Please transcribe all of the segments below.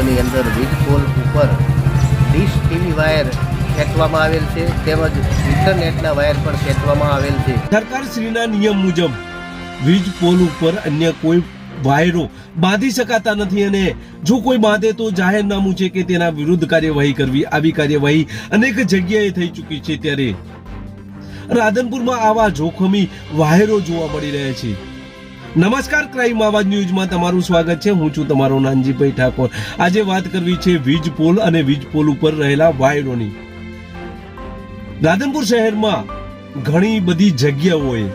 ની અંદર વીજ પોલ ઉપર ડીશ ટીવી વાયર ખેંચવામાં આવેલ છે તેમજ ઇન્ટરનેટના વાયર પણ ખેંચવામાં આવેલ છે। સરકારશ્રીના નિયમ મુજબ વીજ પોલ ઉપર અન્ય કોઈ વાયરો બાંધી શકાતા નથી અને જો કોઈ બાંધે તો જાહેરનામું છે કે તેના વિરુદ્ધ કાર્યવાહી કરવી। આવી કાર્યવાહી અનેક જગ્યાએ થઈ ચૂકી છે। ત્યારે રાધનપુરમાં આવા જોખમી વાયરો જોવા મળી રહ્યા છે। નમસ્કાર, ક્રાઇમ આવાજ ન્યૂઝમાં તમારું સ્વાગત છે। હું છું તમારો નાનજીભાઈ ઠાકોર। આજે વાત કરવી છે વીજ પોલ અને વીજ પોલ ઉપર રહેલા વાયરોની। રાધનપુર શહેરમાં ઘણી બધી જગ્યાઓએ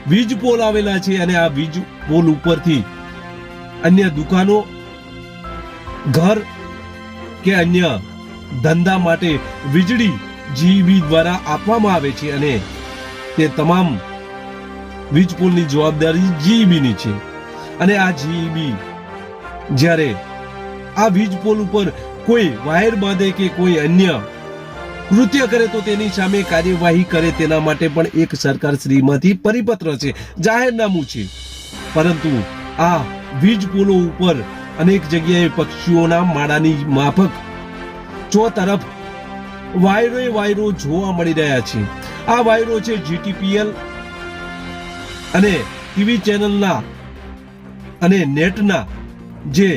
વીજ પોલ આવેલા છે અને આ વીજ પોલ ઉપરથી અન્ય દુકાનો, ઘર કે અન્ય ધંધા માટે વીજળી જીઈબી દ્વારા આપવામાં આવે છે અને તે તમામ વીજ પોલની જવાબદારી જીઈબીની છે અને આ જીઈબી જ્યારે આ વીજ પોલ ઉપર કોઈ વાયર બાંધે કે કોઈ અન્ય કૃત્ય કરે તો તેની સામે કાર્યવાહી કરે તેના માટે પણ એક સરકાર શ્રીમાંથી પરિપત્ર છે, જાહેરનામું છે। પરંતુ આ વીજ પોલો ઉપર અનેક જગ્યાએ પક્ષીઓના માળાની માફક ચોતરફ વાયરો જોવા મળી રહ્યા છે। આ વાયરો છે જીટીપીએલ અને ટીવી ચેનલના અને નેટના જે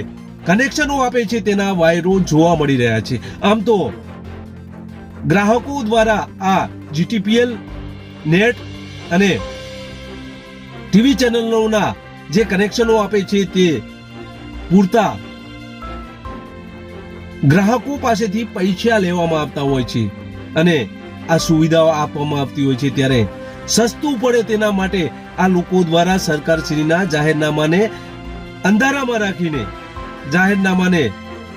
કનેક્શનો આપે છે તેના વાયરો જોવા મળી રહ્યા છે। આમ તો ગ્રાહકો દ્વારા આ જીટીપીએલ, નેટ અને ટીવી ચેનલોના જે કનેક્શનો આપે છે તે પૂરતા ગ્રાહકો પાસેથી પૈસા લેવામાં આવતા હોય છે અને આ સુવિધાઓ આપવામાં આવતી હોય છે। ત્યારે સસ્તું પડે તેના માટે આ લોકો દ્વારા સરકારશ્રીના જાહેરનામાને અંધારામાં રાખીને, જાહેરનામાને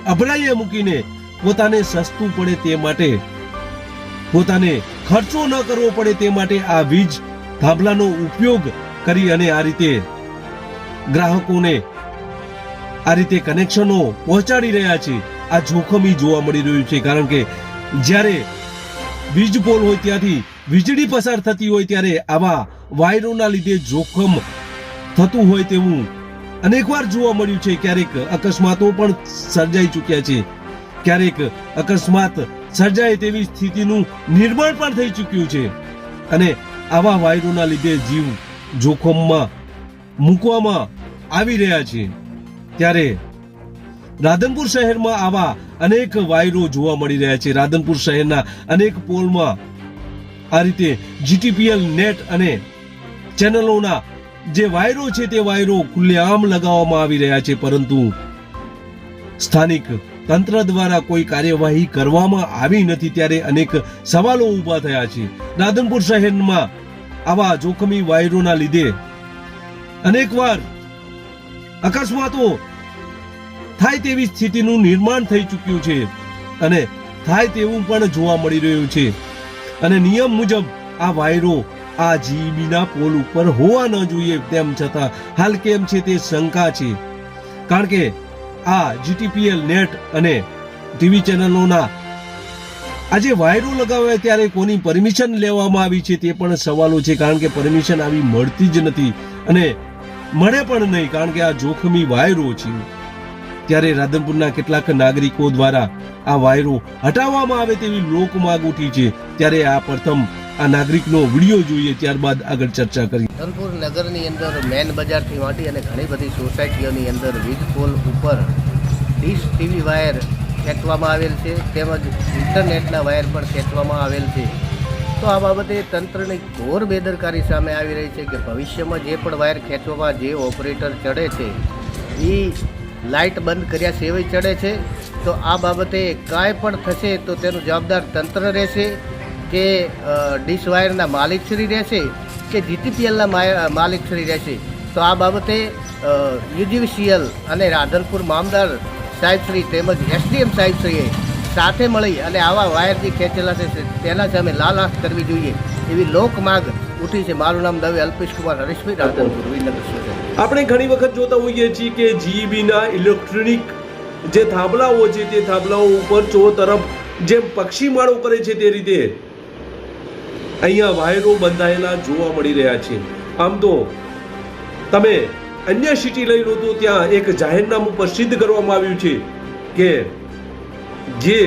અભડાઈએ મૂકીને પોતાને સસ્તું પડે તે માટે, પોતાને ખર્ચો ન કરવો પડે તે માટે આ વીજ થાંભલાનો ઉપયોગ કરી અને આ રીતે ગ્રાહકોને આ રીતે કનેક્શનો પહોંચાડી રહ્યા છે। આ જોખમી જોવા મળી રહ્યું છે કારણ કે જ્યારે વીજ પોલ હોય ત્યાંથી વીજળી પસાર થતી હોય ત્યારે આવા વાયરોના લીધે જોખમ થતું હોય તેવું અનેકવાર જોવા મળ્યું છે। ક્યારેક અકસ્માતો પણ સર્જાઈ ચૂક્યા છે, ક્યારેક અકસ્માત સર્જાય તેવી સ્થિતિનું નિર્માણ પણ થઈ ચૂક્યું છે અને આવા વાયરોના લીધે જીવ જોખમમાં મૂકવામાં આવી રહ્યા છે। ત્યારે રાધનપુર શહેરમાં આવા અનેક વાયરો જોવા મળી રહ્યા છે। રાધનપુર શહેરના અનેક પોલમાં આ રીતે જીટીપીએલ, નેટ અને ચેનલોના જે વાયરો છે તે વાયરો ખુલ્લેઆમ લગાવવામાં આવી રહ્યા છે, પરંતુ સ્થાનિક તંત્ર દ્વારા કોઈ કાર્યવાહી કરવામાં આવી નથી। ત્યારે અનેક સવાલો ઊભા થયા છે। રાધનપુર શહેરમાં આવા જોખમી વાયરોના લીધે અનેકવાર અકસ્માતો થાય તેવી સ્થિતિનું નિર્માણ થઈ ચૂક્યું છે અને થાય તેવું પણ જોવા મળી રહ્યું છે અને નિયમ મુજબ આ વાયરો આ જીઈબીના પોલ ઉપર હોવા ન જોઈએ, તેમ છતાં હાલ કેમ છે તે શંકા છે કારણ કે આ જીટીપીએલ, નેટ અને ટીવી ચેનલોના આજે વાયરો લગાવ્યા ત્યારે કોની પરમિશન લેવામાં આવી છે તે પણ સવાલો છે કારણ કે પરમિશન આવી મળતી જ નથી અને મળે પણ નહીં કારણ કે આ જોખમી વાયરો છે। ત્યારે રાધનપુરના કેટલાક નાગરિકો દ્વારા આ વાયરો હટાવવામાં આવે તેવી લોક માંગ ઉઠી છે। ત્યારે આ પ્રથમ આ નાગરિકનો વિડીયો જોઈએ, ત્યારબાદ આગળ ચર્ચા કરીએ। રાધનપુર નગરની અંદર મેન બજારથી માંડી અને ઘણી બધી સોસાયટીઓની અંદર વીજ પોલ ઉપર ડીશ ટીવી વાયર ખેંચવામાં આવેલ છે તેમજ ઇન્ટરનેટના વાયર પણ ખેંચવામાં આવેલ છે। તો આ બાબતે તંત્રની ઘોર બેદરકારી સામે આવી રહી છે કે ભવિષ્યમાં જે પણ વાયર ખેંચવામાં જે ઓપરેટર ચડે છે એ લાઇટ બંધ કર્યા સિવાય ચડે છે। તો આ બાબતે કાંઈ પણ થશે તો તેનું જવાબદાર તંત્ર રહેશે કે ડીશ વાયરના માલિકશ્રી રહેશે કે જીટીપીએલના માલિકશ્રી રહેશે। તો આ બાબતે યુજીવીસીએલ અને રાધનપુર મામદાર સાહેબશ્રી તેમજ એસડીએમ સાહેબશ્રીએ સાથે મળી અને આવા વાયર જે ખેંચેલા છે તેના સામે લાલ આંખ કરવી જોઈએ એવી લોક માંગ ઉઠી છે। મારું નામ દવે અલ્પેશકુમાર હરીશભાઈ, રાધનપુર વિનગર સોસાયટી। આપણે ઘણી વખત જોતા હોઈએ છીએ કે જીઈબીના ઇલેક્ટ્રોનિક જે થાંભલાઓ છે તે થાંભલાઓ ઉપર તરફ જેમ પક્ષી માળો કરે છે તે રીતે અહીંયા વાયરો બંધાયેલા જોવા મળી રહ્યા છે। આમ તો તમે અન્ય સિટી લઈ લો તો ત્યાં એક જાહેરનામું પ્રસિદ્ધ કરવામાં આવ્યું છે કે જે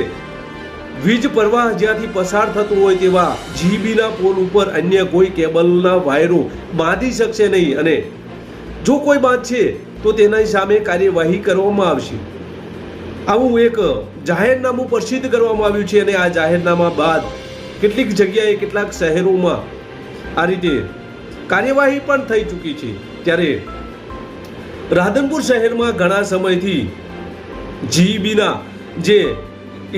વીજ પ્રવાહ જ્યાંથી પસાર થતો હોય તેવા જીબીના પોલ ઉપર અન્ય કોઈ કેબલના વાયરો બાંધી શકશે નહીં, અને જો કોઈ બાંધશે તો તેની સામે કાર્યવાહી કરવામાં આવશે. આવું એક જાહેરનામું પ્રસિદ્ધ કરવામાં આવ્યું છે, અને આ જાહેરનામા બાદ કેટલીક જગ્યાએ કેટલાક શહેરોમાં આ રીતે કાર્યવાહી પણ થઈ ચૂકી છે. ત્યારે રાધનપુર શહેરમાં ઘણા સમયથી જીબીના જે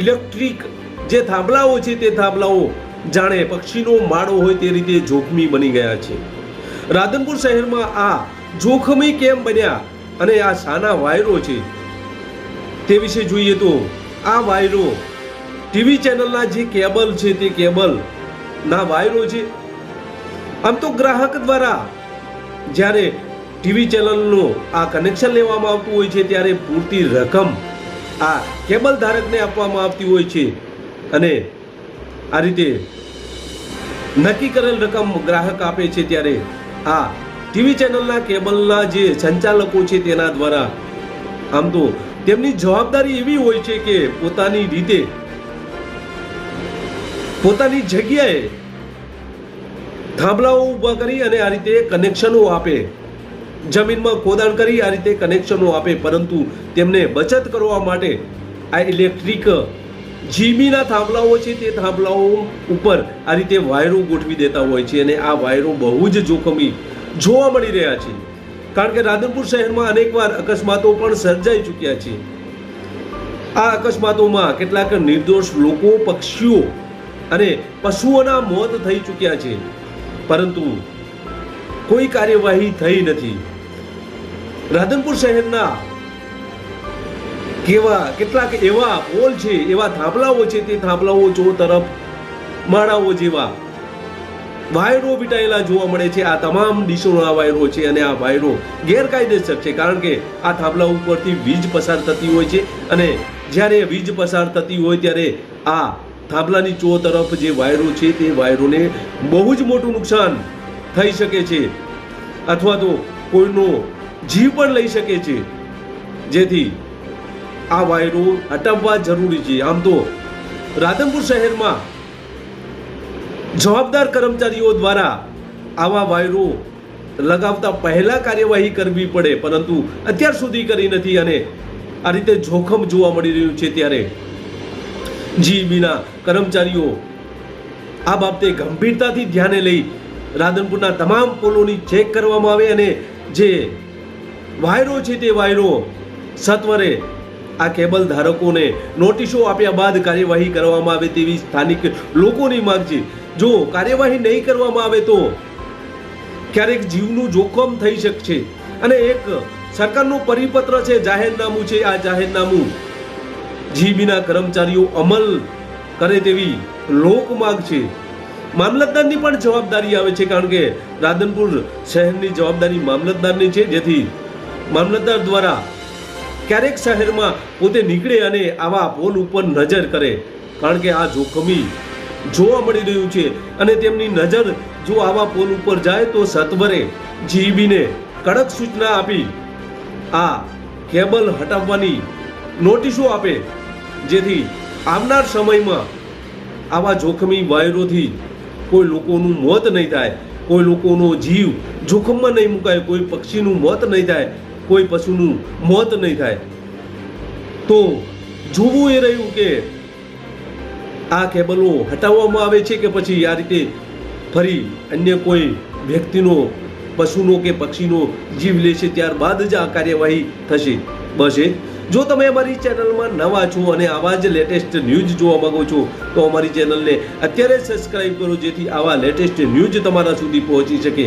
ઇલેક્ટ્રિક જે થાંભલાઓ છે તે થાંભલાઓ જાણે પક્ષીનો માળો હોય તે રીતે જોખમી બની ગયા છે. રાધનપુર શહેરમાં આ જોખમી કેમ બન્યા અને આ શાના વાયરો છે તે વિશે જોઈએ તો આ વાયરો ટીવી ચેનલના જે કેબલ છે તે કેબલ ના વાયરો છે. આમ તો ગ્રાહક દ્વારા જ્યારે ટીવી ચેનલનું આ કનેક્શન લેવામાં આવતું હોય છે ત્યારે પૂરતી રકમ આ કેબલ ધારકને આપવામાં આવતી હોય છે, અને આ રીતે નક્કી કરેલ રકમ ગ્રાહક આપે છે. ત્યારે આ ટીવી ચેનલના કેબલના જે સંચાલકો છે તેના દ્વારા આમ તો તેમની જવાબદારી એવી હોય છે કે પોતાની રીતે પોતાની જગ્યાએ થાંભલાઓ ઊભા કરી અને આ રીતે કનેક્શનો આપે, જમીનમાં ખોદાણ કરી આ રીતે કનેક્શનો આપે, પરંતુ તેમને બચત કરવા માટે આ ઇલેક્ટ્રિક જીબીના થાંભલાઓ છે તે થાંભલાઓ ઉપર આ રીતે વાયરો ગોઠવી દેતા હોય છે, અને આ વાયરો બહુ જ જોખમી જોવા મળી રહ્યા છે. કારણ કે રાધનપુર શહેરમાં અનેકવાર અકસ્માતો પણ સર્જાઈ ચૂક્યા છે. આ અકસ્માતોમાં કેટલાક નિર્દોષ લોકો, પક્ષીઓ અને પશુઓના મોત થઈ ચૂક્યા છે, પરંતુ કોઈ કાર્યવાહી થઈ નથી. રાધનપુર શહેરના કેટલાક એવા પોલ છે, એવા થાંભલાઓ છે, તે થાંભલાઓ ચો તરફ માળાઓ જેવા વાયરો વીંટાયેલા જોવા મળે છે. આ તમામ ડીશોના વાયરો છે, અને આ વાયરો ગેરકાયદેસર છે, કારણ કે આ થાંભલા ઉપરથી વીજ પસાર થતી હોય છે, અને જ્યારે વીજ પસાર થતી હોય ત્યારે આ થાંભલાની ચો તરફ જે વાયરો છે તે વાયરોને બહુ જ મોટું નુકસાન થઈ શકે છે, અથવા તો કોઈનો જીવ પણ લઈ શકે છે. જેથી આ વાયરો હટાવવા જરૂરી છે. આમ તો રાધનપુર શહેરમાં જવાબદાર કર્મચારીઓ દ્વારા આવા વાયરો લગાવતા પહેલા કાર્યવાહી કરવી પડે, પરંતુ અત્યાર સુધી કરી નથી, અને આ રીતે જોખમ જોવા મળી રહ્યું છે. ત્યારે જીબીના કર્મચારીઓ આ બાબતે ગંભીરતાથી ધ્યાને લઈ રાધનપુરના તમામ પોલોની ચેક કરવામાં આવે, અને જે વાયરો છે તે વાયરો સત્વરે આ કેબલ ધારકોને નોટિસો આપ્યા બાદ કાર્યવાહી કરવામાં આવે તેવી સ્થાનિક લોકોની માંગ છે. જો કાર્યવાહી નહીં કરવામાં આવે તો ક્યારેક જીવનું જોખમ થઈ શકશે, અને એક સરકારનું પરિપત્ર છે, જાહેરનામું છે, આ જાહેરનામું જીબીના કર્મચારીઓ અમલ કરે તેવી લોક માંગ છે. મામલતદારની પણ જવાબદારી આવે છે, કારણ કે રાધનપુર શહેરની જવાબદારી મામલતદારની છે, જેથી મામલતદાર દ્વારા ક્યારેક શહેરમાં પોતે નીકળે અને આવા પોલ ઉપર નજર કરે, કારણ કે આ જોખમી જોવા મળી રહ્યું છે, અને તેમની નજર જો આવા પોલ ઉપર જાય તો સત્વરે જીબીને કડક સૂચના આપી આ કેબલ હટાવવાની નોટિસો આપે, જેથી આવનાર સમયમાં આવા જોખમી વાયરોથી કોઈ લોકોનું મોત નહીં થાય, કોઈ લોકોનો જીવ જોખમમાં નહીં મુકાય, કોઈ પક્ષીનું મોત નહીં થાય, કોઈ પશુનું મોત નહીં થાય. તો જોવું એ રહ્યું કે આ કેબલો હટાવવામાં આવે છે કે પછી આ રીતે ફરી અન્ય કોઈ વ્યક્તિનો, પશુનો કે પક્ષીનો જીવ લેશે, ત્યારબાદ જ આ કાર્યવાહી થશે. બસ એ જો તમે અમારી ચેનલમાં નવા છો અને આવા જ લેટેસ્ટ ન્યૂઝ જોવા માંગો છો તો અમારી ચેનલને અત્યારે સબસ્ક્રાઇબ કરો, જેથી આવા લેટેસ્ટ ન્યૂઝ તમારા સુધી પહોંચી શકે.